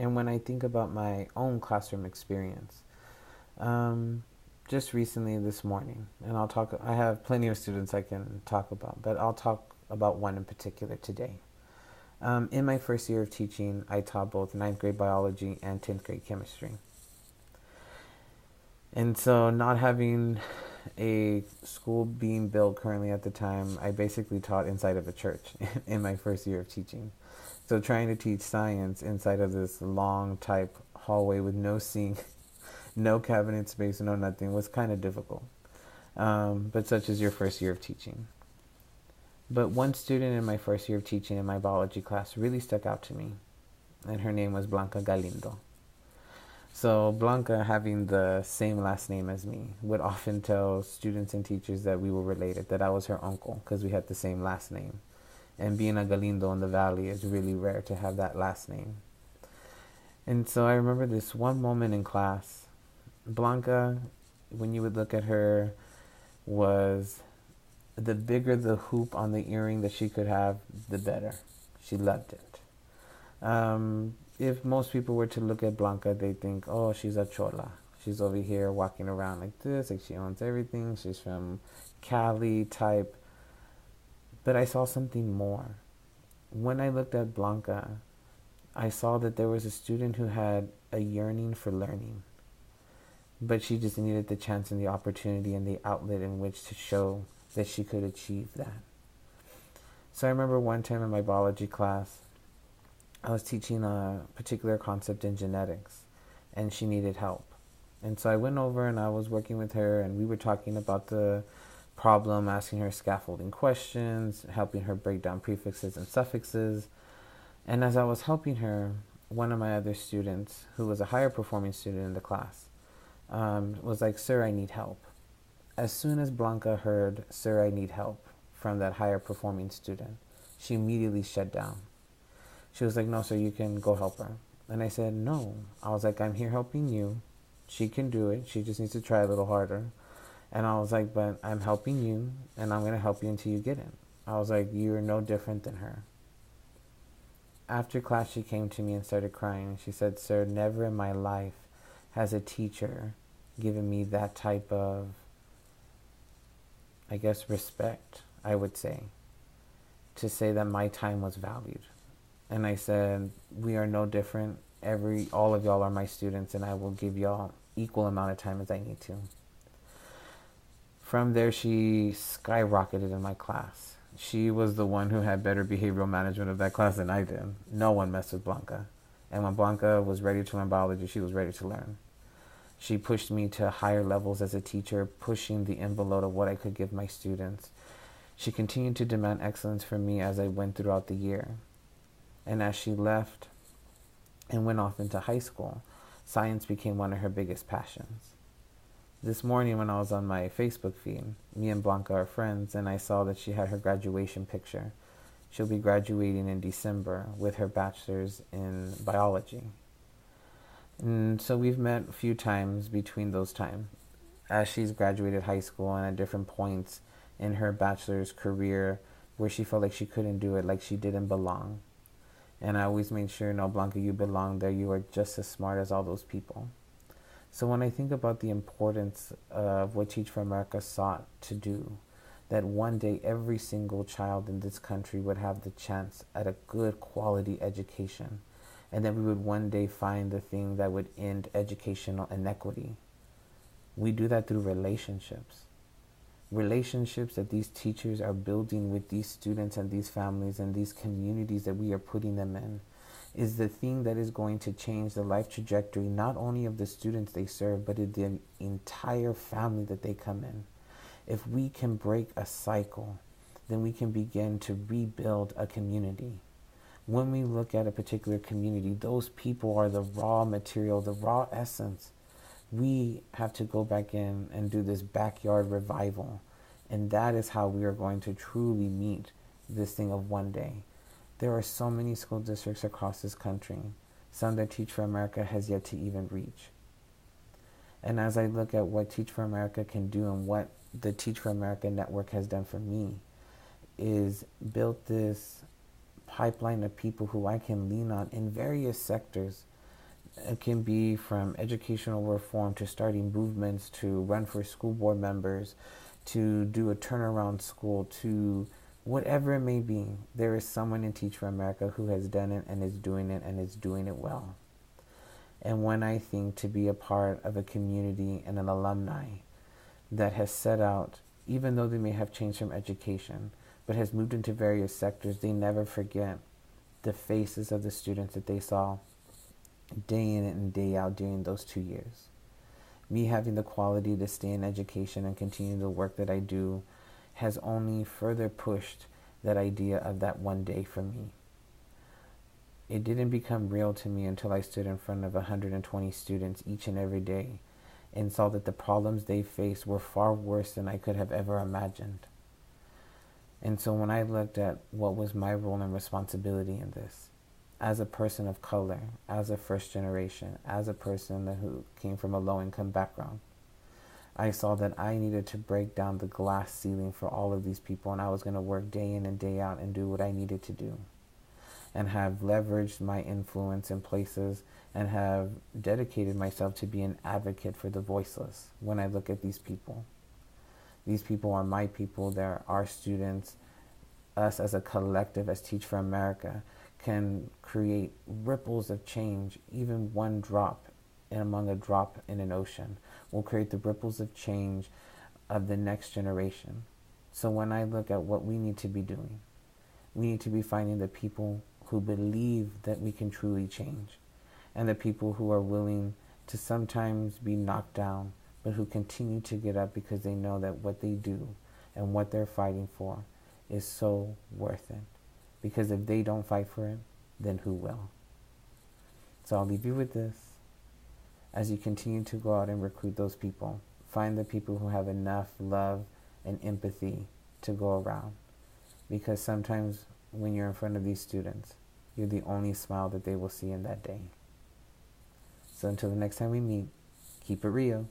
And when I think about my own classroom experience, um, just recently this morning, and I have plenty of students I can talk about, but I'll talk about one in particular today. In my first year of teaching, I taught both ninth grade biology and 10th grade chemistry. And so, not having a school being built currently at the time, I basically taught inside of a church in my first year of teaching. So, trying to teach science inside of this long type hallway with no sink, no cabinet space, no nothing was kind of difficult. But such is your first year of teaching. But one student in my first year of teaching in my biology class really stuck out to me, and her name was Blanca Galindo. So Blanca, having the same last name as me, would often tell students and teachers that we were related, that I was her uncle because we had the same last name. And being a Galindo in the valley is really rare to have that last name. And so I remember this one moment in class. Blanca, when you would look at her, was the bigger the hoop on the earring that she could have, the better. She loved it. If most people were to look at Blanca, they think, oh, she's a chola. She's over here walking around like this, like she owns everything. She's from Cali type. But I saw something more. When I looked at Blanca, I saw that there was a student who had a yearning for learning, but she just needed the chance and the opportunity and the outlet in which to show that she could achieve that. So I remember one time in my biology class, I was teaching a particular concept in genetics, and she needed help. And so I went over and I was working with her, and we were talking about the problem, asking her scaffolding questions, helping her break down prefixes and suffixes. And as I was helping her, one of my other students, who was a higher performing student in the class, was like, "Sir, I need help." As soon as Blanca heard, "Sir, I need help," from that higher performing student, she immediately shut down. She was like, "No, sir, you can go help her." And I said, "No." I was like, "I'm here helping you. She can do it. She just needs to try a little harder." And I was like, "But I'm helping you, and I'm going to help you until you get it." I was like, "You're no different than her." After class, she came to me and started crying. She said, "Sir, never in my life has a teacher given me that type of, I guess, respect, I would say, to say that my time was valued." And I said, "We are no different. All of y'all are my students, and I will give y'all equal amount of time as I need to." From there, she skyrocketed in my class. She was the one who had better behavioral management of that class than I did. No one messed with Blanca. And when Blanca was ready to learn biology, she was ready to learn. She pushed me to higher levels as a teacher, pushing the envelope of what I could give my students. She continued to demand excellence from me as I went throughout the year. And as she left and went off into high school, science became one of her biggest passions. This morning when I was on my Facebook feed, me and Blanca are friends, and I saw that she had her graduation picture. She'll be graduating in December with her bachelor's in biology. And so we've met a few times between those times as she's graduated high school and at different points in her bachelor's career where she felt like she couldn't do it, like she didn't belong. And I always made sure, "No, Blanca, you belong there. You are just as smart as all those people." So when I think about the importance of what Teach for America sought to do, that one day every single child in this country would have the chance at a good quality education, and that we would one day find the thing that would end educational inequity. We do that through relationships. Relationships that these teachers are building with these students and these families and these communities that we are putting them in is the thing that is going to change the life trajectory not only of the students they serve, but of the entire family that they come in. If we can break a cycle, then we can begin to rebuild a community. When we look at a particular community, those people are the raw material, the raw essence. We have to go back in and do this backyard revival. And that is how we are going to truly meet this thing of one day. There are so many school districts across this country, some that Teach for America has yet to even reach. And as I look at what Teach for America can do and what the Teach for America network has done for me, is built this pipeline of people who I can lean on in various sectors It can be from educational reform to starting movements to run for school board members to do a turnaround school to whatever it may be. There is someone in Teach for America who has done it and is doing it and is doing it well. And when I think to be a part of a community and an alumni that has set out, even though they may have changed from education, but has moved into various sectors, they never forget the faces of the students that they saw day in and day out during those 2 years. Me having the quality to stay in education and continue the work that I do has only further pushed that idea of that one day for me. It didn't become real to me until I stood in front of 120 students each and every day and saw that the problems they faced were far worse than I could have ever imagined. And so when I looked at what was my role and responsibility in this, as a person of color, as a first generation, as a person who came from a low-income background, I saw that I needed to break down the glass ceiling for all of these people, and I was going to work day in and day out and do what I needed to do, and have leveraged my influence in places and have dedicated myself to be an advocate for the voiceless. When I look at these people are my people, they're our students. Us as a collective, as Teach for America, can create ripples of change. Even one drop among a drop in an ocean will create the ripples of change of the next generation. So when I look at what we need to be doing, we need to be finding the people who believe that we can truly change, and the people who are willing to sometimes be knocked down, but who continue to get up because they know that what they do and what they're fighting for is so worth it. Because if they don't fight for it, then who will? So I'll leave you with this. As you continue to go out and recruit those people, find the people who have enough love and empathy to go around. Because sometimes when you're in front of these students, you're the only smile that they will see in that day. So until the next time we meet, keep it real.